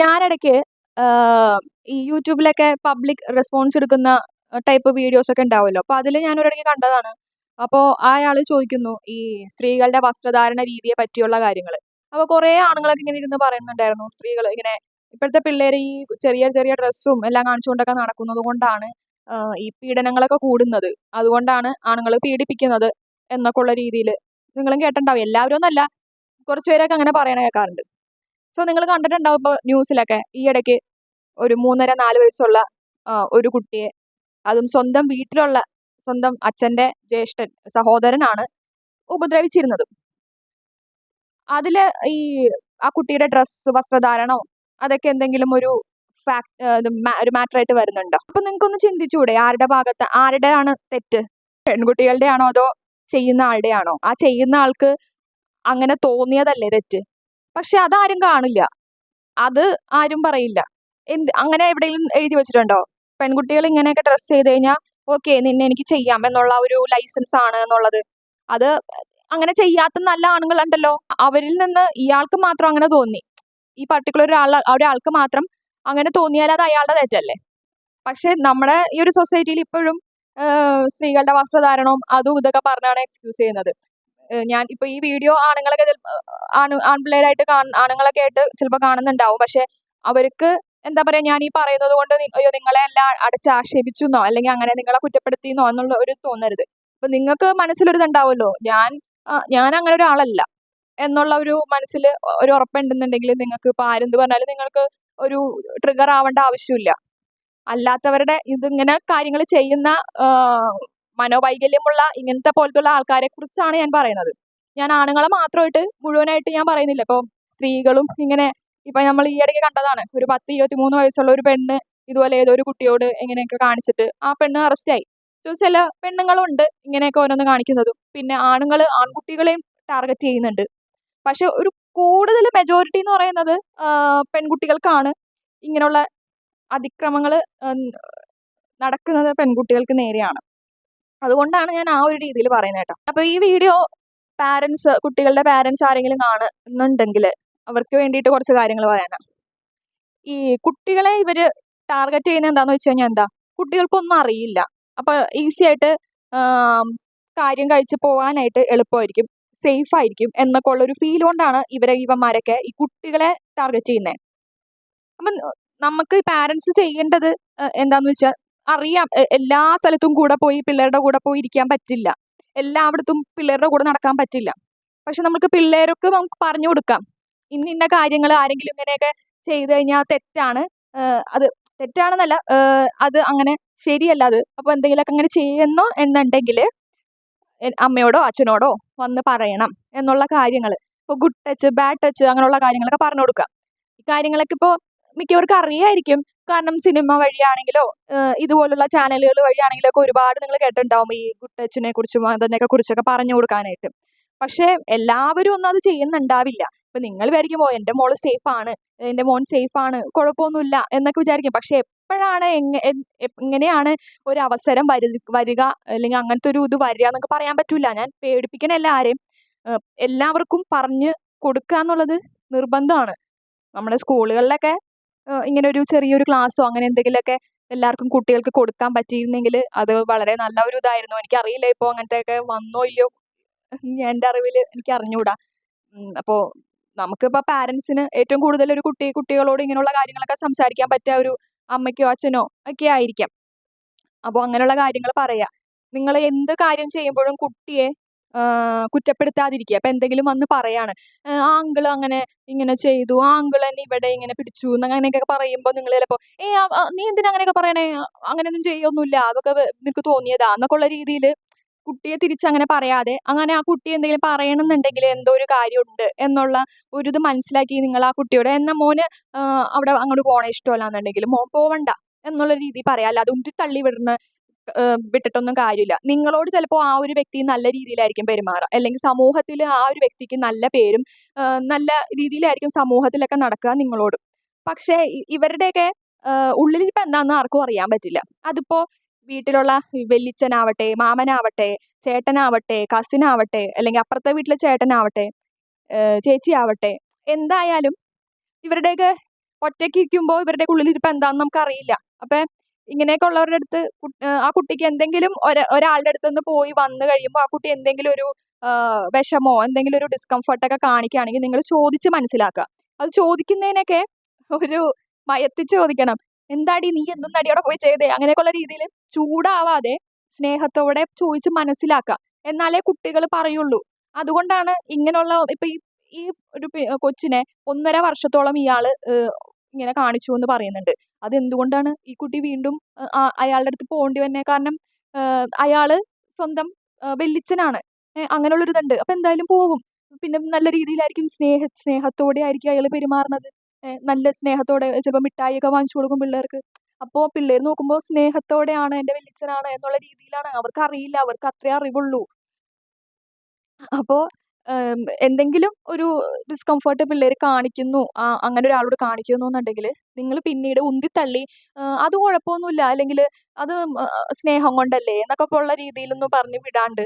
ഞാനിടയ്ക്ക് ഈ യൂട്യൂബിലൊക്കെ public response എടുക്കുന്ന ടൈപ്പ് വീഡിയോസൊക്കെ ഉണ്ടാവുമല്ലോ. അപ്പോൾ അതിൽ ഞാനൊരിടയ്ക്ക് കണ്ടതാണ്. അപ്പോൾ അയാൾ ചോദിക്കുന്നു ഈ സ്ത്രീകളുടെ വസ്ത്രധാരണ രീതിയെ പറ്റിയുള്ള കാര്യങ്ങൾ. അപ്പോൾ കുറേ ആണുങ്ങളൊക്കെ ഇങ്ങനെ ഇരുന്ന് പറയുന്നുണ്ടായിരുന്നു. സ്ത്രീകൾ ഇങ്ങനെ ഇപ്പോഴത്തെ പിള്ളേർ ഈ ചെറിയ ചെറിയ ഡ്രസ്സും എല്ലാം കാണിച്ചുകൊണ്ടൊക്കെ നടക്കുന്നത് കൊണ്ടാണ് ഈ പീഡനങ്ങളൊക്കെ കൂടുന്നത്. അതുകൊണ്ടാണ് ആണുങ്ങൾ പീഡിപ്പിക്കുന്നത് എന്നൊക്കെ ഉള്ള രീതിയിൽ നിങ്ങളും കേട്ടിട്ടുണ്ടാവും. എല്ലാവരും ഒന്നല്ല, കുറച്ച് പേരൊക്കെ അങ്ങനെ പറയണ കേൾക്കാറുണ്ട്. സോ നിങ്ങൾ കണ്ടിട്ടുണ്ടാവും ഇപ്പോൾ ന്യൂസിലൊക്കെ ഈ ഇടയ്ക്ക് ഒരു 3.5 4 വയസ്സുള്ള ഒരു കുട്ടിയെ, അതും സ്വന്തം വീട്ടിലുള്ള സ്വന്തം അച്ഛൻ്റെ ജ്യേഷ്ഠൻ സഹോദരനാണ് ഉപദ്രവിച്ചിരുന്നത്. അതിൽ ഈ ആ കുട്ടിയുടെ വസ്ത്രധാരണവും അതൊക്കെ എന്തെങ്കിലും ഒരു ഒരു മാറ്ററായിട്ട് വരുന്നുണ്ടോ? അപ്പം നിങ്ങൾക്കൊന്ന് ചിന്തിച്ചൂടെ, ആരുടെയാണ് തെറ്റ്? പെൺകുട്ടികളുടെ ആണോ അതോ ചെയ്യുന്ന ആളുടെ ആണോ? ആ ചെയ്യുന്ന ആൾക്ക് അങ്ങനെ തോന്നിയതല്ലേ തെറ്റ്? പക്ഷെ അതാരും കാണില്ല, അത് ആരും പറയില്ല. അങ്ങനെ എവിടെയെങ്കിലും എഴുതി വെച്ചിട്ടുണ്ടോ പെൺകുട്ടികൾ ഇങ്ങനെയൊക്കെ ഡ്രസ്സ് ചെയ്ത് കഴിഞ്ഞാൽ ഓക്കെ നിന്നെ എനിക്ക് ചെയ്യാം എന്നുള്ള ഒരു ലൈസൻസ് ആണ് എന്നുള്ളത്? അത് അങ്ങനെ ചെയ്യാത്ത നല്ല ആണുങ്ങളുണ്ടല്ലോ. അവരിൽ നിന്ന് ഇയാൾക്ക് മാത്രം അങ്ങനെ തോന്നി, ഈ പർട്ടിക്കുലർ ഒരാൾക്ക് മാത്രം അങ്ങനെ തോന്നിയാൽ അത് അയാളുടെ തെറ്റല്ലേ? പക്ഷെ നമ്മുടെ ഈ ഒരു സൊസൈറ്റിയിൽ ഇപ്പോഴും സ്ത്രീകളുടെ വസ്ത്രധാരണവും അതും ഇതൊക്കെ പറഞ്ഞാണ് എക്സ്ക്യൂസ് ചെയ്യുന്നത്. ഞാൻ ഇപ്പൊ ഈ വീഡിയോ ആണുങ്ങളൊക്കെ ആൺപിള്ളേരായിട്ട് ആണുങ്ങളൊക്കെ ആയിട്ട് ചിലപ്പോൾ കാണുന്നുണ്ടാവും. പക്ഷെ അവർക്ക് എന്താ പറയാ, ഞാൻ ഈ പറയുന്നത് കൊണ്ട് അയ്യോ നിങ്ങളെ എല്ലാം അടച്ചാക്ഷേപിച്ചെന്നോ അല്ലെങ്കിൽ അങ്ങനെ നിങ്ങളെ കുറ്റപ്പെടുത്തിയെന്നോ എന്നുള്ള ഒരു തോന്നരുത്. അപ്പൊ നിങ്ങൾക്ക് മനസ്സിലൊരു ഇതുണ്ടാവുമല്ലോ, ഞാൻ അങ്ങനെ ഒരാളല്ല എന്നുള്ള ഒരു മനസ്സിൽ ഒരു ഉറപ്പുണ്ടെന്നുണ്ടെങ്കിൽ നിങ്ങൾക്ക് ഇപ്പൊ ആരെന്ത് പറഞ്ഞാലും നിങ്ങൾക്ക് ഒരു ട്രിഗർ ആവേണ്ട ആവശ്യമില്ല. അല്ലാത്തവരുടെ ഇതിങ്ങനെ കാര്യങ്ങൾ ചെയ്യുന്ന മനോവൈകല്യമുള്ള ഇങ്ങനത്തെ പോലത്തുള്ള ആൾക്കാരെ കുറിച്ചാണ് ഞാൻ പറയുന്നത്. ഞാൻ ആണുങ്ങളെ മാത്രമായിട്ട് മുഴുവനായിട്ട് ഞാൻ പറയുന്നില്ല. ഇപ്പോൾ സ്ത്രീകളും ഇങ്ങനെ, ഇപ്പൊ നമ്മൾ ഈ ഇടയ്ക്ക് കണ്ടതാണ്, ഒരു 10-23 വയസ്സുള്ള ഒരു പെണ്ണ് ഇതുപോലെ ഏതോ ഒരു കുട്ടിയോട് എങ്ങനെയൊക്കെ കാണിച്ചിട്ട് ആ പെണ്ണ് അറസ്റ്റായി. ചില പെണ്ണുങ്ങളുണ്ട് ഇങ്ങനെയൊക്കെ ഓരോന്ന് കാണിക്കുന്നതും. പിന്നെ ആൺകുട്ടികളെയും ടാർഗറ്റ് ചെയ്യുന്നുണ്ട്. പക്ഷെ ഒരു കൂടുതൽ മെജോറിറ്റി എന്ന് പറയുന്നത് പെൺകുട്ടികൾക്കാണ് ഇങ്ങനെയുള്ള അതിക്രമങ്ങൾ നടക്കുന്നത്, പെൺകുട്ടികൾക്ക് നേരെയാണ്. അതുകൊണ്ടാണ് ഞാൻ ആ ഒരു രീതിയിൽ പറയുന്നത് കേട്ടോ. അപ്പോൾ ഈ വീഡിയോ കുട്ടികളുടെ പാരൻസ് ആരെങ്കിലും കാണുന്നുണ്ടെങ്കിൽ അവർക്ക് വേണ്ടിയിട്ട് കുറച്ച് കാര്യങ്ങൾ പറയാനാണ്. ഈ കുട്ടികളെ ഇവര് ടാർഗറ്റ് ചെയ്യുന്നത് എന്താണെന്ന് വെച്ച് കഴിഞ്ഞാൽ കുട്ടികൾക്കൊന്നും അറിയില്ല. അപ്പോൾ ഈസി ആയിട്ട് കാര്യം കഴിച്ച് പോകാനായിട്ട് എളുപ്പമായിരിക്കും, സേഫ് ആയിരിക്കും എന്നൊക്കെ ഉള്ളൊരു ഫീൽ കൊണ്ടാണ് ഇവന്മാരൊക്കെ ഈ കുട്ടികളെ ടാർഗറ്റ് ചെയ്യുന്നത്. അപ്പം നമുക്ക് പാരൻസ് ചെയ്യേണ്ടത് എന്താന്ന് വെച്ചാൽ, അറിയാം എല്ലാ സ്ഥലത്തും പിള്ളേരുടെ കൂടെ പോയി ഇരിക്കാൻ പറ്റില്ല, എല്ലായിടത്തും പിള്ളേരുടെ കൂടെ നടക്കാൻ പറ്റില്ല. പക്ഷെ നമുക്ക് പിള്ളേർക്ക് പറഞ്ഞു കൊടുക്കാം, ഇന്ന കാര്യങ്ങൾ ആരെങ്കിലും ഇങ്ങനെയൊക്കെ ചെയ്തു കഴിഞ്ഞാൽ തെറ്റാണ്, അത് തെറ്റാണെന്നല്ല, അത് അങ്ങനെ ശരിയല്ല. അത് അപ്പോൾ എന്തെങ്കിലുമൊക്കെ അങ്ങനെ ചെയ്യുന്നു എന്നുണ്ടെങ്കിൽ അമ്മയോടോ അച്ഛനോടോ വന്ന് പറയണം എന്നുള്ള കാര്യങ്ങൾ. ഇപ്പോൾ ഗുഡ് ടച്ച് ബാഡ് ടച്ച് അങ്ങനെയുള്ള കാര്യങ്ങളൊക്കെ പറഞ്ഞു കൊടുക്കാം. ഈ കാര്യങ്ങളൊക്കെ ഇപ്പോൾ മിക്കവർക്കും അറിയായിരിക്കും. കാരണം സിനിമ വഴിയാണെങ്കിലോ ഇതുപോലുള്ള ചാനലുകൾ വഴിയാണെങ്കിലോ ഒക്കെ ഒരുപാട് നിങ്ങൾ കേട്ടിട്ടുണ്ടാവും ഈ ഗുഡ് ടച്ചിനെ കുറിച്ചും അതിനെയൊക്കെ കുറിച്ചൊക്കെ പറഞ്ഞു കൊടുക്കാനായിട്ട്. പക്ഷെ എല്ലാവരും ഒന്നും അത് ചെയ്യുന്നുണ്ടാവില്ല. ഇപ്പൊ നിങ്ങൾ വിചാരിക്കുമ്പോൾ എൻ്റെ മോള് സേഫ് ആണ്, എൻ്റെ മോൻ സേഫ് ആണ്, കുഴപ്പമൊന്നുമില്ല എന്നൊക്കെ വിചാരിക്കും. പക്ഷെ എപ്പോഴാണ് എങ്ങനെയാണ് ഒരു അവസരം വരിക അല്ലെങ്കിൽ അങ്ങനത്തെ ഒരു ഇത് വരിക എന്നൊക്കെ പറയാൻ പറ്റൂല. ഞാൻ പേടിപ്പിക്കണല്ല ആരെയും. എല്ലാവർക്കും പറഞ്ഞു കൊടുക്കുക എന്നുള്ളത് നിർബന്ധമാണ്. നമ്മുടെ സ്കൂളുകളിലൊക്കെ ഇങ്ങനെ ഒരു ചെറിയൊരു ക്ലാസ്സോ അങ്ങനെ എന്തെങ്കിലുമൊക്കെ എല്ലാവർക്കും കുട്ടികൾക്ക് കൊടുക്കാൻ പറ്റിയിരുന്നെങ്കിൽ അത് വളരെ നല്ല ഒരു ഇതായിരുന്നു. എനിക്കറിയില്ല ഇപ്പോൾ അങ്ങനത്തെയൊക്കെ വന്നോ ഇല്ലയോ, എൻ്റെ അറിവിൽ എനിക്ക് അറിഞ്ഞുകൂടാ. അപ്പോൾ നമുക്കിപ്പോൾ പാരൻസിന് ഏറ്റവും കൂടുതൽ ഒരു കുട്ടികളോട് ഇങ്ങനെയുള്ള കാര്യങ്ങളൊക്കെ സംസാരിക്കാൻ പറ്റിയ ഒരു അമ്മയ്ക്കോ അച്ഛനോ ഒക്കെ ആയിരിക്കാം. അപ്പോൾ അങ്ങനെയുള്ള കാര്യങ്ങൾ പറയാ. നിങ്ങൾ എന്ത് കാര്യം ചെയ്യുമ്പോഴും കുട്ടിയെ കുറ്റപ്പെടുത്താതിരിക്കുക. അപ്പം എന്തെങ്കിലും വന്ന് പറയാണ്, ആ അങ്കിൾ അങ്ങനെ ഇങ്ങനെ ചെയ്തു, ആ അങ്കിൾ എന്നെ ഇവിടെ ഇങ്ങനെ പിടിച്ചു അങ്ങനെയൊക്കെ പറയുമ്പോൾ നിങ്ങൾ ചിലപ്പോൾ നീ എന്തിനാ അങ്ങനെയൊക്കെ പറയണേ, അങ്ങനെയൊന്നും ചെയ്യൊന്നുമില്ല, അതൊക്കെ നിനക്ക് തോന്നിയതാ എന്നൊക്കെ ഉള്ള രീതിയിൽ കുട്ടിയെ തിരിച്ചങ്ങനെ പറയാതെ, അങ്ങനെ ആ കുട്ടി എന്തെങ്കിലും പറയണമെന്നുണ്ടെങ്കിൽ എന്തോ ഒരു കാര്യമുണ്ട് എന്നുള്ള ഒരു ഇത് മനസ്സിലാക്കി നിങ്ങൾ ആ കുട്ടിയോട് എന്നാ മോന് അവിടെ അങ്ങോട്ട് പോകണ ഇഷ്ടമല്ല എന്നുണ്ടെങ്കിൽ മോൻ പോവണ്ട എന്നുള്ള രീതി പറയാം. അല്ലാതെ ഉന്തി തള്ളി വിട്ടിട്ടൊന്നും കാര്യമില്ല. നിങ്ങളോട് ചിലപ്പോൾ ആ ഒരു വ്യക്തി നല്ല രീതിയിലായിരിക്കും പെരുമാറുക, അല്ലെങ്കിൽ സമൂഹത്തിൽ ആ ഒരു വ്യക്തിക്ക് നല്ല പേരും നല്ല രീതിയിലായിരിക്കും സമൂഹത്തിലൊക്കെ നടക്കുക നിങ്ങളോട്. പക്ഷേ ഇവരുടെയൊക്കെ ഉള്ളിലിപ്പോൾ എന്താണെന്ന് ആർക്കും അറിയാൻ പറ്റില്ല. അതിപ്പോ വീട്ടിലുള്ള വല്യച്ഛനാവട്ടെ, മാമനാവട്ടെ, ചേട്ടനാവട്ടെ, കസിനാവട്ടെ, അല്ലെങ്കിൽ അപ്പുറത്തെ വീട്ടിലെ ചേട്ടനാവട്ടെ, ചേച്ചിയാവട്ടെ, എന്തായാലും ഇവരുടെയൊക്കെ ഒറ്റയ്ക്ക് ഇരിക്കുമ്പോൾ ഇവരുടെ ഉള്ളിലിരിപ്പ് എന്താണെന്ന് നമുക്കറിയില്ല. അപ്പം ഇങ്ങനെയൊക്കെ ഉള്ളവരുടെ അടുത്ത് ആ കുട്ടിക്ക് എന്തെങ്കിലും ഒരാളുടെ അടുത്തുനിന്ന് പോയി വന്നു കഴിയുമ്പോൾ ആ കുട്ടി എന്തെങ്കിലും ഒരു വിഷമോ എന്തെങ്കിലും ഒരു ഡിസ്കംഫർട്ടൊക്കെ കാണിക്കുകയാണെങ്കിൽ നിങ്ങൾ ചോദിച്ച് മനസ്സിലാക്കുക. അത് ചോദിക്കുന്നതിനൊക്കെ ഒരു മയത്തിച്ച് ചോദിക്കണം. എന്താടി നീ എന്തൊന്നാടി അവിടെ പോയി ചെയ്തേ? അങ്ങനെയൊക്കെയുള്ള രീതിയിൽ ചൂടാവാതെ സ്നേഹത്തോടെ ചോദിച്ച് മനസ്സിലാക്കുക. എന്നാലേ കുട്ടികൾ പറയുള്ളൂ. അതുകൊണ്ടാണ് ഇങ്ങനെയുള്ള ഇപ്പൊ ഈ ഒരു കൊച്ചിനെ 1.5 വർഷത്തോളം ഇയാള് ഇങ്ങനെ കാണിച്ചു എന്ന് പറയുന്നുണ്ട്. അതെന്തുകൊണ്ടാണ് ഈ കുട്ടി വീണ്ടും അയാളുടെ അടുത്ത് പോകേണ്ടി വന്നേ? കാരണം അയാള് സ്വന്തം വല്യച്ഛനാണ്. അങ്ങനെയുള്ളൊരിതുണ്ട്. അപ്പൊ എന്തായാലും പോവും. പിന്നെ നല്ല രീതിയിലായിരിക്കും സ്നേഹത്തോടെ ആയിരിക്കും അയാള് പെരുമാറുന്നത്. നല്ല സ്നേഹത്തോടെ ചിലപ്പോൾ മിഠായിയൊക്കെ വാങ്ങിച്ചു കൊടുക്കും പിള്ളേർക്ക്. അപ്പോ പിള്ളേര് നോക്കുമ്പോൾ സ്നേഹത്തോടെയാണ് എന്റെ വല്യച്ഛനാണ് എന്നുള്ള രീതിയിലാണ്. അവർക്കറിയില്ല. അവർക്ക് അത്രേ അറിവുള്ളൂ. അപ്പോ എന്തെങ്കിലും ഒരു ഡിസ്കംഫർട്ട് പിള്ളേര് കാണിക്കുന്നു, അങ്ങനെ ഒരാളോട് കാണിക്കുന്നുണ്ടെങ്കില് നിങ്ങള് പിന്നീട് ഉന്തിത്തള്ളി അത് കുഴപ്പമൊന്നുമില്ല, അല്ലെങ്കില് അത് സ്നേഹം കൊണ്ടല്ലേ എന്നൊക്കെ ഉള്ള രീതിയിലൊന്നും പറഞ്ഞ് വിടാണ്ട്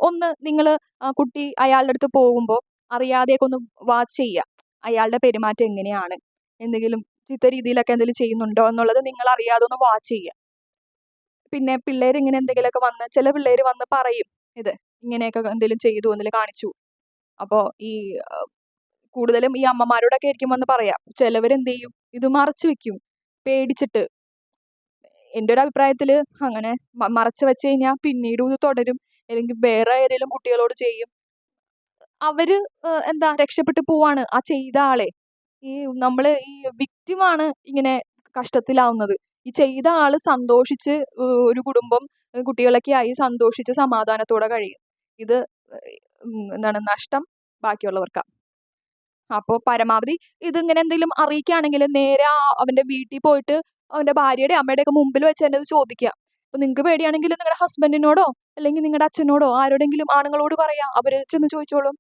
ഒന്ന് നിങ്ങള് കുട്ടി അയാളുടെ അടുത്ത് പോകുമ്പോ അറിയാതെയൊക്കെ ഒന്ന് വാച്ച് ചെയ്യുക. അയാളുടെ പെരുമാറ്റം എങ്ങനെയാണ്? എന്തെങ്കിലും ചീത്ത രീതിയിലൊക്കെ എന്തെങ്കിലും ചെയ്യുന്നുണ്ടോ എന്നുള്ളത് നിങ്ങളറിയാതെ ഒന്ന് വാച്ച് ചെയ്യുക. പിന്നെ പിള്ളേര് ഇങ്ങനെ എന്തെങ്കിലുമൊക്കെ വന്ന് ചില പിള്ളേര് വന്ന് പറയും ഇത്. ഇങ്ങനെയൊക്കെ എന്തെങ്കിലും ചെയ്തു, എന്തെങ്കിലും കാണിച്ചു. അപ്പോ ഈ കൂടുതലും ഈ അമ്മമാരോടൊക്കെ ആയിരിക്കും വന്ന് പറയാ. ചിലവരെന്ത് ചെയ്യും? ഇത് മറച്ചു വെക്കും പേടിച്ചിട്ട്. എൻ്റെ ഒരു അഭിപ്രായത്തില് അങ്ങനെ മറച്ചു വെച്ച് കഴിഞ്ഞാൽ പിന്നീടും ഇത് തുടരും. അല്ലെങ്കിൽ വേറെ ഏതെങ്കിലും കുട്ടികളോട് ചെയ്യും. അവര് എന്താ രക്ഷപ്പെട്ടു പോവാണ് ആ ചെയ്ത ആളെ. നമ്മള് ഈ വിക്റ്റിമാണ് ഇങ്ങനെ കഷ്ടത്തിലാവുന്നത്. ഈ ചെയ്ത ആള് സന്തോഷിച്ച് ഒരു കുടുംബം കുട്ടികളൊക്കെ ആയി സന്തോഷിച്ച് സമാധാനത്തോടെ കഴിയും. ഇത് എന്താണ് നഷ്ടം ബാക്കിയുള്ളവർക്കാ. അപ്പൊ പരമാവധി ഇതിങ്ങനെ എന്തെങ്കിലും അറിയിക്കുകയാണെങ്കിൽ നേരെ അവന്റെ വീട്ടിൽ പോയിട്ട് അവന്റെ ഭാര്യയുടെയും അമ്മയുടെയൊക്കെ മുമ്പിൽ വെച്ച് തന്നെ ഇത് ചോദിക്കുക. അപ്പൊ നിങ്ങൾക്ക് പേടിയാണെങ്കിൽ നിങ്ങളുടെ ഹസ്ബൻഡിനോടോ അല്ലെങ്കിൽ നിങ്ങളുടെ അച്ഛനോടോ ആരോടെങ്കിലും ആണുങ്ങളോട് പറയാ. അവര് ചെന്ന് ചോദിച്ചോളും.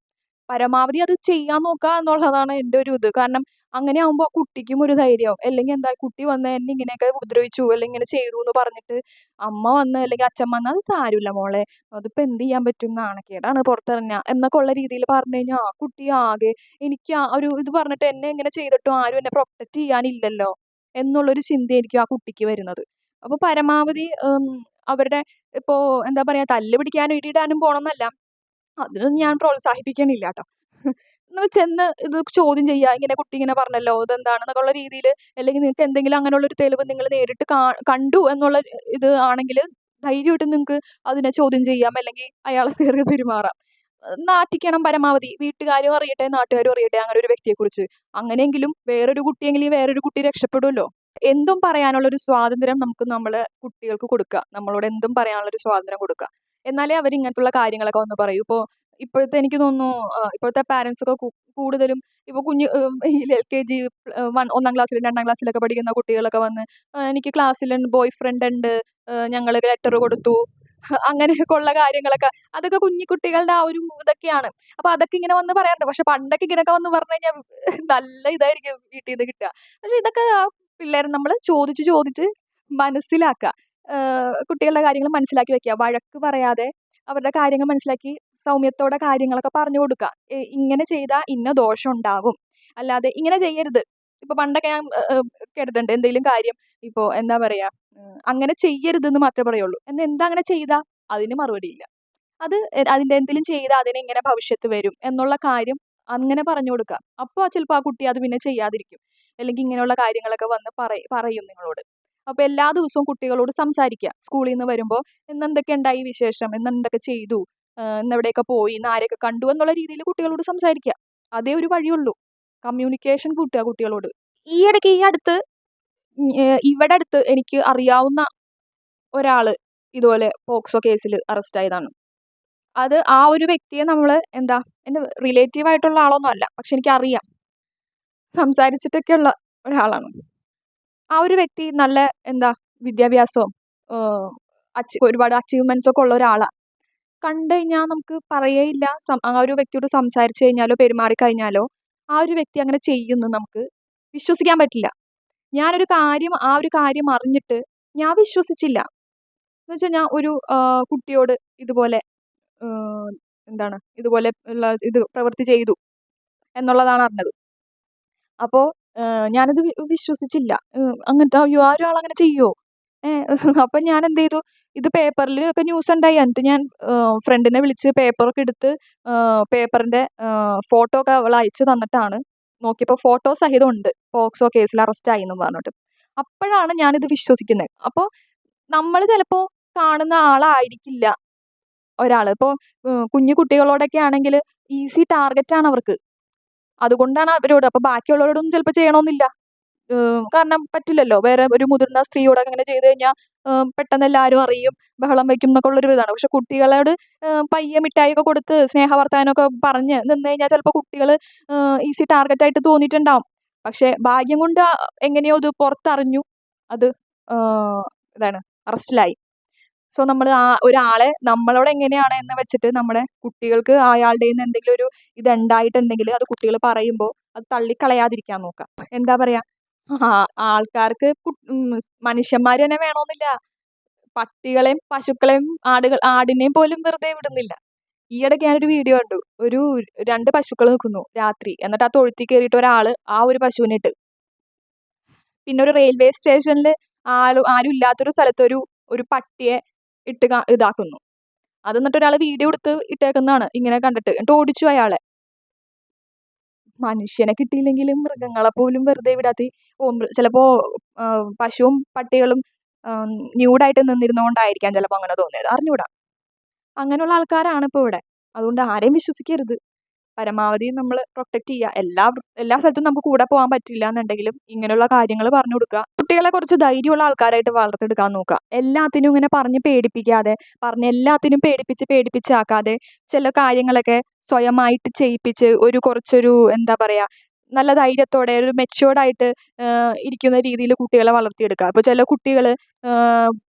പരമാവധി അത് ചെയ്യാൻ നോക്കുക എന്നുള്ളതാണ് എൻ്റെ ഒരു ഇത്. കാരണം അങ്ങനെ ആവുമ്പോൾ ആ കുട്ടിക്കും ഒരു ധൈര്യമാവും. അല്ലെങ്കിൽ എന്താ കുട്ടി വന്ന് എന്നെ ഇങ്ങനെയൊക്കെ ഉപദ്രവിച്ചു അല്ലെങ്കിൽ ഇങ്ങനെ ചെയ്തു എന്ന് പറഞ്ഞിട്ട് അമ്മ വന്ന് അല്ലെങ്കിൽ അച്ഛൻ വന്ന് അത് സാരമില്ല മോളെ, അതിപ്പോ എന്ത് ചെയ്യാൻ പറ്റും, നാണക്കേടാണ് പുറത്തിറങ്ങുക എന്നൊക്കെ ഉള്ള രീതിയിൽ പറഞ്ഞു കഴിഞ്ഞാൽ ആ കുട്ടി ആകെ എനിക്ക് ആ ഒരു ഇത് പറഞ്ഞിട്ട് എന്നെ ഇങ്ങനെ ചെയ്തിട്ടും ആരും എന്നെ പ്രൊട്ടക്ട് ചെയ്യാനില്ലല്ലോ എന്നുള്ളൊരു ചിന്തയായിരിക്കും ആ കുട്ടിക്ക് വരുന്നത്. അപ്പൊ പരമാവധി അവരുടെ ഇപ്പോ എന്താ പറയാ തല്ല് പിടിക്കാനും ഇടിയിടാനും പോണമെന്നല്ല, അതിനൊന്നും ഞാൻ പ്രോത്സാഹിപ്പിക്കണില്ല ട്ടോ. ഒന്ന് ചെന്ന് ഇത് ചോദ്യം ചെയ്യുക. ഇങ്ങനെ കുട്ടി ഇങ്ങനെ പറഞ്ഞല്ലോ ഇതെന്താണെന്നൊക്കെ ഉള്ള രീതിയില്, അല്ലെങ്കിൽ നിങ്ങൾക്ക് എന്തെങ്കിലും അങ്ങനെയുള്ളൊരു തെളിവ് നിങ്ങൾ നേരിട്ട് കണ്ടു എന്നുള്ള ഇത് ആണെങ്കില് ധൈര്യമായിട്ട് നിങ്ങൾക്ക് അതിനെ ചോദ്യം ചെയ്യാം. അല്ലെങ്കിൽ അയാളെ കയറി പെരുമാറാം. നാറ്റിക്കണം പരമാവധി. വീട്ടുകാരും അറിയട്ടെ, നാട്ടുകാരും അറിയട്ടെ അങ്ങനെ ഒരു വ്യക്തിയെക്കുറിച്ച്. അങ്ങനെയെങ്കിലും വേറൊരു കുട്ടിയെങ്കിലും ഈ വേറൊരു കുട്ടി രക്ഷപ്പെടുമല്ലോ. എന്തും പറയാനുള്ള ഒരു സ്വാതന്ത്ര്യം നമുക്ക് നമ്മളെ കുട്ടികൾക്ക് കൊടുക്കുക. നമ്മളോട് എന്തും പറയാനുള്ള ഒരു സ്വാതന്ത്ര്യം കൊടുക്കുക. എന്നാലേ അവർ ഇങ്ങനത്തുള്ള കാര്യങ്ങളൊക്കെ വന്ന് പറയൂ. ഇപ്പോഴത്തെ എനിക്ക് തോന്നുന്നു ഇപ്പോഴത്തെ പാരന്റ്സ് ഒക്കെ കൂടുതലും ഇപ്പൊ കുഞ്ഞ് LKG 1ാം ക്ലാസ്സിലും 2ാം ക്ലാസ്സിലൊക്കെ പഠിക്കുന്ന കുട്ടികളൊക്കെ വന്ന് എനിക്ക് ക്ലാസ്സിൽ ബോയ് ഫ്രണ്ട് ഉണ്ട്, ഞങ്ങള് ലെറ്റർ കൊടുത്തു, അങ്ങനെയൊക്കെ ഉള്ള കാര്യങ്ങളൊക്കെ അതൊക്കെ കുഞ്ഞി കുട്ടികളുടെ ആ ഒരു ഇതൊക്കെയാണ്. അപ്പൊ അതൊക്കെ ഇങ്ങനെ വന്ന് പറയാറുണ്ട്. പക്ഷെ പണ്ടൊക്കെ ഇങ്ങനെയൊക്കെ വന്ന് പറഞ്ഞു കഴിഞ്ഞാൽ നല്ല ഇതായിരിക്കും വീട്ടിൽ നിന്ന് കിട്ടുക. പക്ഷെ ഇതൊക്കെ പിള്ളേരെ നമ്മൾ ചോദിച്ച് ചോദിച്ച് മനസ്സിലാക്കുക. കുട്ടികളുടെ കാര്യങ്ങൾ മനസ്സിലാക്കി വെക്കുക. വഴക്ക് പറയാതെ അവരുടെ കാര്യങ്ങൾ മനസ്സിലാക്കി സൗമ്യത്തോടെ കാര്യങ്ങളൊക്കെ പറഞ്ഞു കൊടുക്കുക. ഇങ്ങനെ ചെയ്താൽ ഇന്ന ദോഷം ഉണ്ടാവും. അല്ലാതെ ഇങ്ങനെ ചെയ്യരുത്. ഇപ്പൊ പണ്ടൊക്കെ ഞാൻ കേട്ടിട്ടുണ്ട് എന്തെങ്കിലും കാര്യം ഇപ്പൊ എന്താ പറയാ അങ്ങനെ ചെയ്യരുതെന്ന് മാത്രമേ പറയുള്ളൂ. എന്താ അങ്ങനെ ചെയ്താ അതിന് മറുപടിയില്ല. അതിന്റെ എന്തെങ്കിലും ചെയ്താൽ അതിന് ഇങ്ങനെ ഭവിഷ്യത്ത് വരും എന്നുള്ള കാര്യം അങ്ങനെ പറഞ്ഞു കൊടുക്കുക. അപ്പോൾ ചിലപ്പോൾ ആ കുട്ടി അത് പിന്നെ ചെയ്യാതിരിക്കും. അല്ലെങ്കിൽ ഇങ്ങനെയുള്ള കാര്യങ്ങളൊക്കെ വന്ന് പറയും നിങ്ങളോട്. അപ്പൊ എല്ലാ ദിവസവും കുട്ടികളോട് സംസാരിക്കുക. സ്കൂളിൽ നിന്ന് വരുമ്പോൾ ഇന്ന് എന്തൊക്കെ ഉണ്ടായി വിശേഷം, ഇന്ന് എന്തൊക്കെ ചെയ്തു, ഇന്ന് എവിടെയൊക്കെ പോയി, ഇന്ന് ആരെയൊക്കെ കണ്ടു എന്നുള്ള രീതിയിൽ കുട്ടികളോട് സംസാരിക്കുക. അതേ ഒരു വഴിയുള്ളൂ. കമ്മ്യൂണിക്കേഷൻ കൂട്ടുക കുട്ടികളോട്. ഈ അടുത്ത് ഇവിടെ അടുത്ത് എനിക്ക് അറിയാവുന്ന ഒരാള് ഇതുപോലെ പോക്സോ കേസിൽ അറസ്റ്റ് ആയതാണ്. അത് ആ ഒരു വ്യക്തിയെ നമ്മള് എന്താ എൻ്റെ റിലേറ്റീവ് ആയിട്ടുള്ള ആളൊന്നും അല്ല. പക്ഷെ എനിക്കറിയാം. സംസാരിച്ചിട്ടൊക്കെയുള്ള ഒരാളാണ്. ആ ഒരു വ്യക്തി നല്ല എന്താ വിദ്യാഭ്യാസവും ഒരുപാട് അച്ചീവ്മെന്റ്സ് ഒക്കെ ഉള്ള ഒരാളാ. കണ്ടു കഴിഞ്ഞാൽ നമുക്ക് പറയേയില്ല. ആ ഒരു വ്യക്തിയോട് സംസാരിച്ചു കഴിഞ്ഞാലോ പെരുമാറി കഴിഞ്ഞാലോ ആ ഒരു വ്യക്തി അങ്ങനെ ചെയ്യുമെന്ന് നമുക്ക് വിശ്വസിക്കാൻ പറ്റില്ല. ആ ഒരു കാര്യം അറിഞ്ഞിട്ട് ഞാൻ വിശ്വസിച്ചില്ല. എന്നുവെച്ചാൽ ഞാൻ ഒരു കുട്ടിയോട് ഇതുപോലെ ഇതുപോലെ ഉള്ള പ്രവൃത്തി ചെയ്തു എന്നുള്ളതാണ് അറിഞ്ഞത്. അപ്പോൾ ഞാനത് വിശ്വസിച്ചില്ല. അങ്ങനത്തെ അയ്യോ! ആ ഒരാളങ്ങനെ ചെയ്യോ? അപ്പം ഞാൻ എന്ത് ചെയ്തു, ഇത് പേപ്പറിൽ ഒക്കെ ന്യൂസ് ഉണ്ടായി. എന്നിട്ട് ഞാൻ ഫ്രണ്ടിനെ വിളിച്ച് പേപ്പറൊക്കെ എടുത്ത് പേപ്പറിൻ്റെ ഫോട്ടോ ഒക്കെ അവൾ അയച്ച് തന്നിട്ടാണ് നോക്കിയപ്പോൾ ഫോട്ടോ സഹിതം ഉണ്ട്. പോക്സോ കേസിൽ അറസ്റ്റ് എന്നും പറഞ്ഞിട്ട്. അപ്പോഴാണ് ഞാനിത് വിശ്വസിക്കുന്നത്. അപ്പോൾ നമ്മൾ ചിലപ്പോൾ കാണുന്ന ആളായിരിക്കില്ല ഒരാൾ. ഇപ്പോൾ കുഞ്ഞു കുട്ടികളോടൊക്കെ ആണെങ്കിൽ ഈസി ടാർഗറ്റാണ് അവർക്ക്. അതുകൊണ്ടാണ് അവരോട്. അപ്പോൾ ബാക്കിയുള്ളവരോടൊന്നും ചിലപ്പോൾ ചെയ്യണമെന്നില്ല. കാരണം പറ്റില്ലല്ലോ. വേറെ ഒരു മുതിർന്ന സ്ത്രീയോടൊക്കെ അങ്ങനെ ചെയ്ത് കഴിഞ്ഞാൽ പെട്ടെന്ന് എല്ലാവരും അറിയും, ബഹളം വയ്ക്കും എന്നൊക്കെ ഉള്ളൊരു ഇതാണ്. പക്ഷെ കുട്ടികളോട് പയ്യെ മിഠായിയൊക്കെ കൊടുത്ത് സ്നേഹവർത്താനമൊക്കെ പറഞ്ഞ് നിന്ന് കഴിഞ്ഞാൽ ചിലപ്പോൾ കുട്ടികൾ ഈസി ടാർഗറ്റായിട്ട് തോന്നിയിട്ടുണ്ടാവും. പക്ഷേ ഭാഗ്യം കൊണ്ട് എങ്ങനെയോ ഇത് പുറത്തറിഞ്ഞു. അത് ഇതാണ് അറസ്റ്റിലായി. സോ നമ്മൾ ഒരാളെ നമ്മളോട് എങ്ങനെയാണ് എന്ന് വെച്ചിട്ട് നമ്മുടെ കുട്ടികൾക്ക് അയാളുടെ കയ്യിൽ നിന്ന് എന്തെങ്കിലും ഒരു ഇതുണ്ടായിട്ടുണ്ടെങ്കിൽ അത് കുട്ടികൾ പറയുമ്പോൾ അത് തള്ളിക്കളയാതിരിക്കാൻ നോക്കുക. എന്താ പറയുക, ആൾക്കാർക്ക് മനുഷ്യന്മാർ തന്നെ വേണമെന്നില്ല. പട്ടികളെയും പശുക്കളെയും ആടിനെയും പോലും വെറുതെ വിടുന്നില്ല. ഈയിടയ്ക്ക് ഞാനൊരു വീഡിയോ കണ്ടു. ഒരു 2 പശുക്കൾ നിൽക്കുന്നു രാത്രി. എന്നിട്ട് ആ തൊഴുത്തിൽ കയറിയിട്ട് ഒരാൾ ആ ഒരു പശുവിനെ ഇട്ട്. പിന്നെ ഒരു റെയിൽവേ സ്റ്റേഷനിൽ ആരും ഇല്ലാത്തൊരു സ്ഥലത്ത് ഒരു പട്ടിയെ ഇട്ട് ഇതാക്കുന്നു. അത് എന്നിട്ട് ഒരാൾ വീഡിയോ എടുത്ത് ഇട്ടേക്കുന്നതാണ് ഇങ്ങനെ കണ്ടിട്ട്. എന്നിട്ട് ഓടിച്ചു അയാളെ. മനുഷ്യനെ കിട്ടിയില്ലെങ്കിലും മൃഗങ്ങളെ പോലും വെറുതെ വിടാത്ത ചിലപ്പോൾ പശുവും പട്ടികളും ന്യൂഡായിട്ട് നിന്നിരുന്നതുകൊണ്ടായിരിക്കാം ചിലപ്പോൾ അങ്ങനെ തോന്നിയത്. അറിഞ്ഞൂടാ. അങ്ങനെയുള്ള ആൾക്കാരാണ് ഇപ്പോൾ ഇവിടെ. അതുകൊണ്ട് ആരെയും വിശ്വസിക്കരുത്. പരമാവധി നമ്മൾ പ്രൊട്ടക്റ്റ് ചെയ്യുക. എല്ലാ സ്ഥലത്തും നമുക്ക് കൂടെ പോകാൻ പറ്റില്ല എന്നുണ്ടെങ്കിലും ഇങ്ങനെയുള്ള കാര്യങ്ങൾ പറഞ്ഞു കൊടുക്കുക. കുട്ടികളെ കുറച്ച് ധൈര്യമുള്ള ആൾക്കാരായിട്ട് വളർത്തിയെടുക്കാൻ നോക്കുക. എല്ലാത്തിനും ഇങ്ങനെ പറഞ്ഞ് പേടിപ്പിക്കാതെ, എല്ലാത്തിനും പേടിപ്പിച്ചാക്കാതെ ചില കാര്യങ്ങളൊക്കെ സ്വയമായിട്ട് ചെയ്യിപ്പിച്ച് കുറച്ചൊരു എന്താ പറയുക, നല്ല ധൈര്യത്തോടെ ഒരു മെച്യൂർഡായിട്ട് ഇരിക്കുന്ന രീതിയിൽ കുട്ടികളെ വളർത്തിയെടുക്കുക. അപ്പോൾ ചില കുട്ടികൾ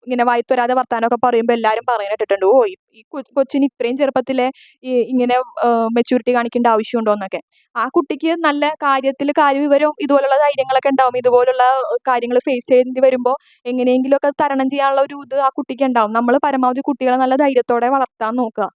ഇങ്ങനെ വായ്ത്തൊരാതെ വർത്താനമൊക്കെ പറയുമ്പോൾ എല്ലാവരും പറയുന്നത് കേട്ടിട്ടുണ്ട്, ഓ ഈ കൊച്ചിന് ഇത്രയും ചെറുപ്പത്തിലെ ഇങ്ങനെ മെച്യൂരിറ്റി കാണിക്കേണ്ട ആവശ്യമുണ്ടോ എന്നൊക്കെ. ആ കുട്ടിക്ക് നല്ല കാര്യവിവരവും ഇതുപോലുള്ള ധൈര്യങ്ങളൊക്കെ ഉണ്ടാവും. ഇതുപോലുള്ള കാര്യങ്ങൾ ഫേസ് ചെയ്യേണ്ടി വരുമ്പോൾ എങ്ങനെയെങ്കിലുമൊക്കെ തരണം ചെയ്യാനുള്ള ഒരു ഇത് ആ കുട്ടിക്ക് ഉണ്ടാവും. നമ്മൾ പരമാവധി കുട്ടികളെ നല്ല ധൈര്യത്തോടെ വളർത്താൻ നോക്കുക.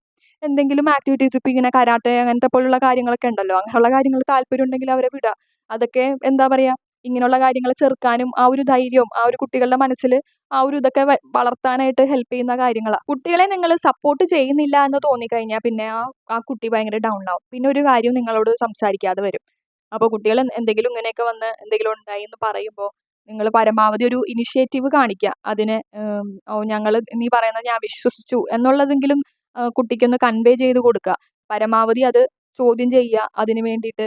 എന്തെങ്കിലും ആക്ടിവിറ്റീസ് ഇപ്പോൾ ഇങ്ങനെ കരാട്ടെ അങ്ങനത്തെ പോലുള്ള കാര്യങ്ങളൊക്കെ ഉണ്ടല്ലോ, അങ്ങനെയുള്ള കാര്യങ്ങൾ താല്പര്യം ഉണ്ടെങ്കിൽ അവരെ വിടുക. അതൊക്കെ എന്താ പറയുക, ഇങ്ങനെയുള്ള കാര്യങ്ങൾ ചെറുക്കാനും ആ ഒരു ധൈര്യവും ആ ഒരു കുട്ടികളുടെ മനസ്സിൽ ആ ഒരു ഇതൊക്കെ വളർത്താനായിട്ട് ഹെൽപ്പ് ചെയ്യുന്ന കാര്യങ്ങളാണ്. കുട്ടികളെ നിങ്ങൾ സപ്പോർട്ട് ചെയ്യുന്നില്ല എന്ന് തോന്നിക്കഴിഞ്ഞാൽ പിന്നെ ആ കുട്ടി ഭയങ്കര ഡൗൺ ആവും. പിന്നെ ഒരു കാര്യം നിങ്ങളോട് സംസാരിക്കാതെ വരും. അപ്പോൾ കുട്ടികൾ എന്തെങ്കിലും ഇങ്ങനെയൊക്കെ വന്ന് എന്തെങ്കിലും ഉണ്ടായി എന്ന് പറയുമ്പോൾ നിങ്ങൾ പരമാവധി ഒരു ഇനിഷ്യേറ്റീവ് കാണിക്കുക. അതിന് ഞങ്ങൾ നീ പറയുന്നത് ഞാൻ വിശ്വസിച്ചു എന്നുള്ളതെങ്കിലും കുട്ടിക്കൊന്ന് കൺവേ ചെയ്ത് കൊടുക്കുക. പരമാവധി അത് ചോദ്യം ചെയ്യുക. അതിന് വേണ്ടിയിട്ട്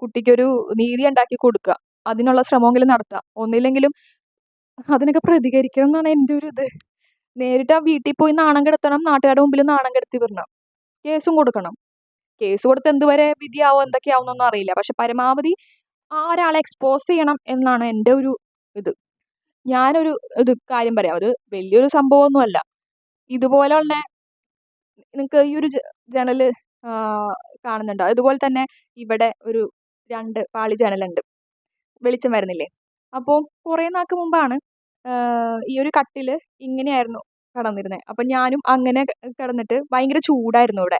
കുട്ടിക്കൊരു നീതി ഉണ്ടാക്കി കൊടുക്കുക. അതിനുള്ള ശ്രമമെങ്കിലും നടത്തുക. ഒന്നില്ലെങ്കിലും അതിനൊക്കെ പ്രതികരിക്കണം എന്നാണ് എൻ്റെ ഒരു ഇത്. നേരിട്ട് ആ വീട്ടിൽ പോയി നാണം കെടുത്തണം, നാട്ടുകാരുടെ മുമ്പിൽ നാണം കെടുത്തി വിടണം, കേസും കൊടുക്കണം. കേസ് കൊടുത്ത് എന്തുവരെ വിധിയാവും എന്തൊക്കെയാവും എന്നൊന്നും അറിയില്ല. പക്ഷെ പരമാവധി ആ ഒരാളെ എക്സ്പോസ് ചെയ്യണം എന്നാണ് എൻ്റെ ഒരു ഇത്. ഞാനൊരു കാര്യം പറയാം. അത് വലിയൊരു സംഭവമൊന്നുമല്ല. ഇതുപോലെയുള്ള നിങ്ങൾക്ക് ഈ ഒരു ജനൽ കാണുന്നുണ്ടോ? അതുപോലെ തന്നെ ഇവിടെ ഒരു 2 പാളി ജനലുണ്ട്. വെളിച്ചം വരുന്നില്ലേ? അപ്പോൾ കുറേ നാൾക്ക് മുമ്പാണ് ഈ ഒരു കട്ടിൽ ഇങ്ങനെയായിരുന്നു കിടന്നിരുന്നത്. അപ്പം ഞാനും അങ്ങനെ കിടന്നിട്ട് ഭയങ്കര ചൂടായിരുന്നു ഇവിടെ.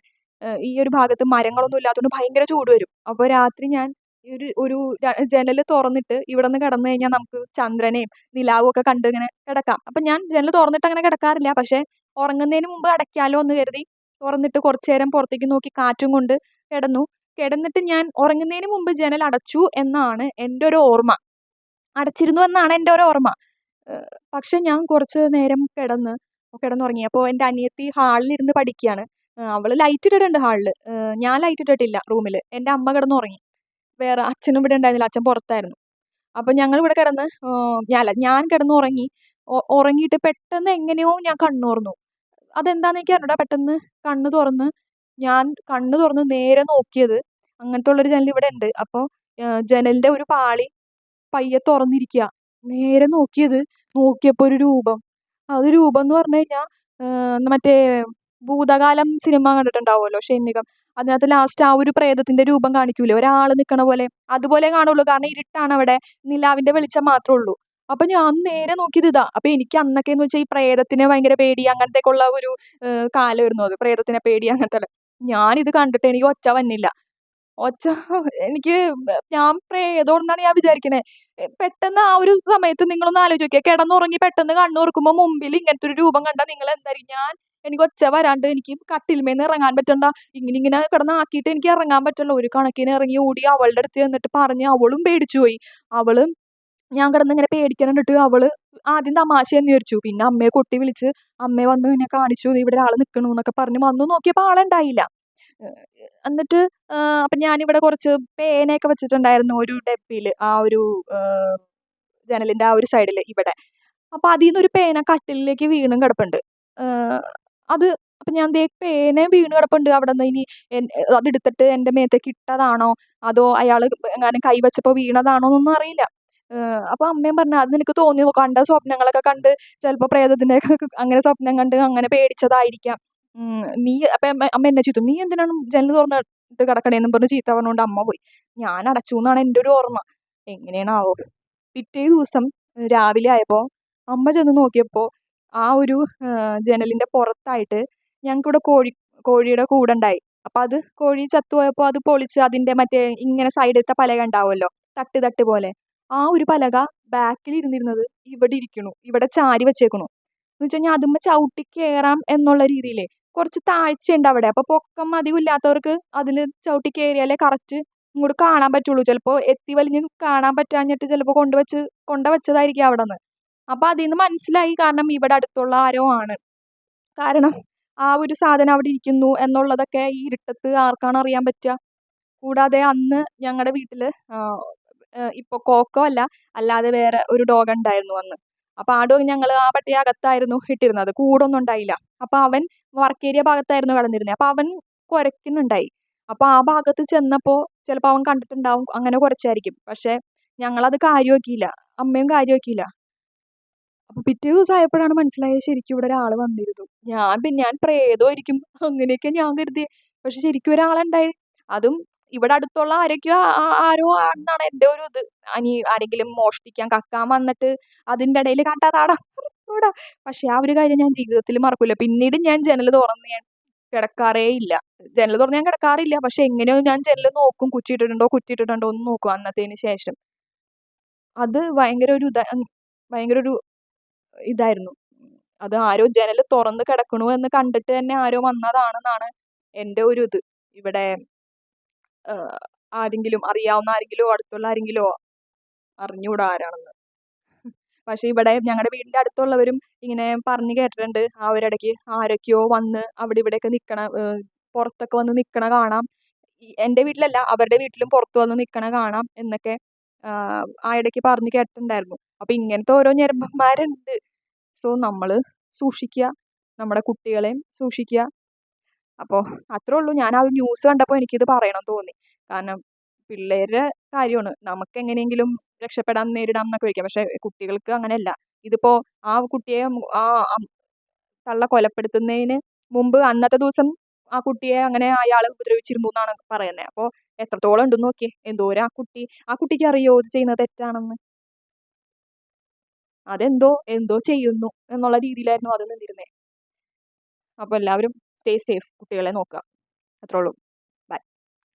ഈ ഒരു ഭാഗത്ത് മരങ്ങളൊന്നും ഇല്ലാത്തതുകൊണ്ട് ഭയങ്കര ചൂട് വരും. അപ്പോൾ രാത്രി ഞാൻ ഒരു ജനൽ തുറന്നിട്ട് ഇവിടെ നിന്ന് കിടന്നു കഴിഞ്ഞാൽ നമുക്ക് ചന്ദ്രനെയും നിലാവും ഒക്കെ കണ്ട് ഇങ്ങനെ കിടക്കാം. അപ്പം ഞാൻ ജനൽ തുറന്നിട്ട് അങ്ങനെ കിടക്കാറില്ല. പക്ഷേ ഉറങ്ങുന്നതിന് മുമ്പ് അടയ്ക്കാമല്ലോ എന്ന് കരുതി തുറന്നിട്ട് കുറച്ച് നേരം പുറത്തേക്ക് നോക്കി കാറ്റും കൊണ്ട് കിടന്നു. കിടന്നിട്ട് ഞാൻ ഉറങ്ങുന്നതിന് മുമ്പ് ജനൽ അടച്ചു എന്നാണ് എൻ്റെ ഒരു ഓർമ്മ. അടച്ചിരുന്നു എന്നാണ് എൻ്റെ ഒരു ഓർമ്മ. പക്ഷെ ഞാൻ കുറച്ച് നേരം കിടന്നുറങ്ങി. അപ്പോൾ എൻ്റെ അനിയത്തി ഹാളിലിരുന്ന് പഠിക്കുകയാണ്. അവൾ ലൈറ്റ് ഇട്ടിട്ടുണ്ട് ഹാളിൽ. ഞാൻ ലൈറ്റ് ഇട്ടിട്ടില്ല റൂമിൽ. എൻ്റെ അമ്മ കിടന്നുറങ്ങി. വേറെ അച്ഛനും ഇവിടെ ഉണ്ടായിരുന്നില്ല. അച്ഛൻ പുറത്തായിരുന്നു. അപ്പോൾ ഞങ്ങളിവിടെ കിടന്ന് ഞാൻ കിടന്നുറങ്ങി. ഉറങ്ങിയിട്ട് പെട്ടെന്ന് എങ്ങനെയോ ഞാൻ കണ്ണ് തുറന്നു. അതെന്താണെന്ന് എനിക്ക് അറിഞ്ഞൂടാ. പെട്ടെന്ന് കണ്ണ് തുറന്ന് നേരെ നോക്കിയത് അങ്ങനത്തെ ഉള്ളൊരു ജനൽ ഇവിടെ ഉണ്ട്. അപ്പോൾ ജനലിൻ്റെ ഒരു പാളി പയ്യെ തുറന്നിരിക്കുക. നേരെ നോക്കിയപ്പോൾ ഒരു രൂപം. അത് രൂപം എന്ന് പറഞ്ഞു കഴിഞ്ഞാൽ മറ്റേ ഭൂതകാലം സിനിമ കണ്ടിട്ടുണ്ടാവുമല്ലോ, ഷെന്നികം. അതിനകത്ത് ലാസ്റ്റ് ആ ഒരു പ്രേതത്തിൻ്റെ രൂപം കാണിക്കൂലേ, ഒരാൾ നിൽക്കണ പോലെ. അതുപോലെ കാണുള്ളൂ. കാരണം ഇരുട്ടാണ് അവിടെ. നിലാവിൻ്റെ വെളിച്ചം മാത്രമേ ഉള്ളൂ. അപ്പം ഞാൻ നേരെ നോക്കിയത് ഇതാ. അപ്പം എനിക്ക് അന്നൊക്കെ എന്ന് വെച്ചാൽ ഈ പ്രേതത്തിനെ ഭയങ്കര പേടി അങ്ങനത്തെയൊക്കെ ഉള്ള ഒരു കാലമായിരുന്നു അത്. പ്രേതത്തിനെ പേടി അങ്ങനത്തെ. ഞാനിത് കണ്ടിട്ട് എനിക്ക് ഒച്ച വന്നില്ല. ഒച്ച എനിക്ക് ഞാൻ പ്രേതമാണെന്നാണ് ഞാൻ വിചാരിക്കണേ. പെട്ടെന്ന് ആ ഒരു സമയത്ത് നിങ്ങളൊന്ന് ആലോചിച്ച് നോക്കിയേ. കിടന്നുറങ്ങി പെട്ടെന്ന് കണ്ണ് തുറക്കുമ്പോ മുമ്പിൽ ഇങ്ങനത്തെ ഒരു രൂപം കണ്ടാ നിങ്ങളെന്തായിരിക്കും? എനിക്ക് ഒച്ച വരാണ്ട് എനിക്ക് കട്ടിൽമേന്ന് ഇറങ്ങാൻ പറ്റണ്ട. ഇങ്ങനെ കിടന്നാക്കിയിട്ട് എനിക്ക് ഇറങ്ങാൻ പറ്റുള്ള. ഒരു കണക്കിന് ഇറങ്ങി ഓടി അവളുടെ അടുത്ത് ചെന്നിട്ട് പറഞ്ഞ് അവളും പേടിച്ചു പോയി. അവള് ഞാൻ കിടന്നിങ്ങനെ പേടിക്കണ കണ്ടിട്ട് അവള് ആദ്യം തമാശയെന്ന് വിചാരിച്ചു. പിന്നെ അമ്മയെ കൊട്ടി വിളിച്ച് അമ്മയെ വന്ന് എന്നെ കാണിച്ചു. ദേ ഇവിടെ ഒരാള് നിക്കണൂന്നൊക്കെ പറഞ്ഞ് വന്നു നോക്കിയപ്പോ ആളുണ്ടായില്ല. ഏഹ് എന്നിട്ട് അപ്പൊ ഞാനിവിടെ കുറച്ച് പേനയൊക്കെ വെച്ചിട്ടുണ്ടായിരുന്നു ഒരു ഡബ്ബില്. ആ ഒരു ഏഹ് ജനലിന്റെ ആ ഒരു സൈഡില് ഇവിടെ. അപ്പൊ അതീന്നൊരു പേന കട്ടിലിലേക്ക് വീണും കിടപ്പുണ്ട്. ഏഹ് അത് അപ്പൊ ഞാൻ ദേ പേന വീണ് കിടപ്പുണ്ട് അവിടെന്ന്. ഇനി അതെടുത്തിട്ട് എന്റെ മേത്തേക്ക് ഇട്ടതാണോ അതോ അയാള് എങ്ങാനും കൈ വെച്ചപ്പോ വീണതാണോന്നൊന്നും അറിയില്ല. അപ്പൊ അമ്മയും പറഞ്ഞു അത് നിനക്ക് തോന്നി കണ്ട സ്വപ്നങ്ങളൊക്കെ കണ്ട് ചിലപ്പോ പ്രേതത്തിന്റെ അങ്ങനെ സ്വപ്നം കണ്ട് അങ്ങനെ പേടിച്ചതായിരിക്കാം. അപ്പൊ അമ്മ എന്നെ ചീത്ത നീ എന്തിനാണ് ജനല് തുറന്നിട്ട് കിടക്കണേന്നും പറഞ്ഞ് ചീത്ത പറഞ്ഞുകൊണ്ട് അമ്മ പോയി. ഞാൻ അടച്ചൂന്നാണ് എൻ്റെ ഒരു ഓർമ്മ. എങ്ങനെയാണാവോ? പിറ്റേ ദിവസം രാവിലെ ആയപ്പോ അമ്മ ചെന്ന് നോക്കിയപ്പോ ആ ഒരു ജനലിന്റെ പുറത്തായിട്ട് ഞങ്ങക്കിവിടെ കോഴിയുടെ കൂടുണ്ടായി. അപ്പൊ അത് കോഴി ചത്തുപോയപ്പോ അത് പൊളിച്ച് അതിന്റെ മറ്റേ ഇങ്ങനെ സൈഡിലത്തെ പലക ഉണ്ടാവുമല്ലോ, തട്ട് തട്ട് പോലെ. ആ ഒരു പലക ബാക്കിൽ ഇരുന്നിരുന്നത് ഇവിടെ ഇരിക്കണു. ഇവിടെ ചാരി വെച്ചേക്കണു. എന്ന് വെച്ച് കഴിഞ്ഞാൽ അതുമ്മെ ചവിട്ടി കേറാം എന്നുള്ള രീതിയിലേ കുറച്ച് താഴ്ചയുണ്ട് അവിടെ. അപ്പൊ പൊക്കം അധികം ഇല്ലാത്തവർക്ക് അതില് ചവിട്ടി കേറിയാലേ കറക്റ്റ് ഇങ്ങോട്ട് കാണാൻ പറ്റുള്ളൂ. ചിലപ്പോ എത്തി വലിഞ്ഞ് കാണാൻ പറ്റാഞ്ഞിട്ട് ചിലപ്പോ കൊണ്ടുവച്ചതായിരിക്കും അവിടെന്ന്. അപ്പൊ അതീന്ന് മനസ്സിലായി കാരണം ഇവിടെ അടുത്തുള്ള ആരോ ആണ്. കാരണം ആ ഒരു സാധനം അവിടെ ഇരിക്കുന്നു എന്നുള്ളതൊക്കെ ഈ ഇരുട്ടത്ത് ആർക്കാണ് അറിയാൻ പറ്റുക? കൂടാതെ അന്ന് ഞങ്ങടെ വീട്ടില് ഇപ്പൊ കോക്കോ അല്ല, അല്ലാതെ വേറെ ഒരു ഡോഗ് ഉണ്ടായിരുന്നു അന്ന്. അപ്പൊ ആ ഡോഗ് ഞങ്ങള് ആ പട്ടിയെ അകത്തായിരുന്നു ഇട്ടിരുന്നത്. കൂടൊന്നും ഉണ്ടായില്ല. അപ്പൊ അവൻ വർക്ക് ഏരിയ ഭാഗത്തായിരുന്നു കിടന്നിരുന്നത്. അപ്പൊ അവൻ കുരയ്ക്കുന്നുണ്ടായി. അപ്പൊ ആ ഭാഗത്ത് ചെന്നപ്പോ ചിലപ്പോ അവൻ കണ്ടിട്ടുണ്ടാവും അങ്ങനെ കുരച്ചായിരിക്കും. പക്ഷെ ഞങ്ങളത് കാര്യമാക്കിയില്ല. അമ്മയും കാര്യമാക്കിയില്ല. അപ്പൊ പിറ്റേ ദിവസം ആയപ്പോഴാണ് മനസ്സിലായത് ശരിക്കും ഇവിടെ ഒരാള് വന്നിരുന്നു. ഞാൻ പ്രേതമായിരിക്കും അങ്ങനെയൊക്കെ ഞാൻ കരുതിയെ. പക്ഷെ ശരിക്കും ഒരാളുണ്ടായി. അതും ഇവിടെ അടുത്തുള്ള ആരൊക്കെയോ ആരോ ആണെന്നാണ് എൻ്റെ ഒരു ഇത്. ആരെങ്കിലും മോഷ്ടിക്കാൻ കക്കാൻ വന്നിട്ട് അതിന്റെ ഇടയിൽ കണ്ടതാടാ അറിഞ്ഞൂടാ. പക്ഷെ ആ ഒരു കാര്യം ഞാൻ ജീവിതത്തിൽ മറക്കൂല. പിന്നീട് ഞാൻ ജനല് തുറന്ന് ഞാൻ കിടക്കാറേ ഇല്ല. ജനല് തുറന്ന് ഞാൻ കിടക്കാറില്ല. പക്ഷെ എങ്ങനെയോ ഞാൻ ജനല് നോക്കും കുറ്റിയിട്ടിട്ടുണ്ടോ എന്ന് നോക്കും അന്നത്തേന് ശേഷം. അത് ഭയങ്കര ഒരു ഇതായിരുന്നു. അത് ആരോ ജനല് തുറന്ന് കിടക്കണു എന്ന് കണ്ടിട്ട് തന്നെ ആരോ വന്നതാണെന്നാണ് എൻ്റെ ഒരു ഇത്. ഇവിടെ ഏഹ് ആരെങ്കിലും അറിയാവുന്ന ആരെങ്കിലോ അടുത്തുള്ള ആരെങ്കിലോ അറിഞ്ഞൂടാ ആരാണെന്ന്. പക്ഷെ ഇവിടെ ഞങ്ങടെ വീടിന്റെ അടുത്തുള്ളവരും ഇങ്ങനെ പറഞ്ഞു കേട്ടിട്ടുണ്ട്. ആ ഒരിടയ്ക്ക് ആരൊക്കെയോ വന്ന് അവിടെ ഇവിടെയൊക്കെ നിക്കണ പുറത്തൊക്കെ വന്ന് നിക്കണ കാണാം. എൻ്റെ വീട്ടിലല്ല അവരുടെ വീട്ടിലും പുറത്ത് വന്ന് നിക്കണ കാണാം എന്നൊക്കെ ആ ഇടയ്ക്ക് പറഞ്ഞു കേട്ടിട്ടുണ്ടായിരുന്നു. അപ്പൊ ഇങ്ങനത്തെ ഓരോ ഞരമ്പന്മാരുണ്ട്. സോ നമ്മള് സൂക്ഷിക്കുക. നമ്മുടെ കുട്ടികളെയും സൂക്ഷിക്കുക. അപ്പൊ അത്രേ ഉള്ളൂ. ഞാൻ ആ ഒരു ന്യൂസ് കണ്ടപ്പോ എനിക്കിത് പറയണമെന്ന് തോന്നി. കാരണം പിള്ളേരുടെ കാര്യമാണ്. നമുക്ക് എങ്ങനെയെങ്കിലും രക്ഷപ്പെടാം നേരിടാം എന്നൊക്കെ വെക്കാം. പക്ഷെ കുട്ടികൾക്ക് അങ്ങനെയല്ല. ഇതിപ്പോ ആ കുട്ടിയെ ആ തള്ള കൊലപ്പെടുത്തുന്നതിന് മുമ്പ് അന്നത്തെ ദിവസം ആ കുട്ടിയെ അങ്ങനെ അയാള് ഉപദ്രവിച്ചിരുന്നു എന്നാണ് പറയുന്നത്. അപ്പൊ എത്രത്തോളം ഉണ്ടെന്ന് നോക്കിയേ. എന്തോരം ആ കുട്ടിക്ക് അറിയോ ഇത് ചെയ്യുന്നത് തെറ്റാണെന്ന്. എന്തോ ചെയ്യുന്നു എന്നുള്ള രീതിയിലായിരുന്നു അത് നിന്നിരുന്നത്. അപ്പൊ എല്ലാവരും സ്റ്റേ സേഫ്. കുട്ടികളെ നോക്കുക. അത്രേ ഉള്ളൂ.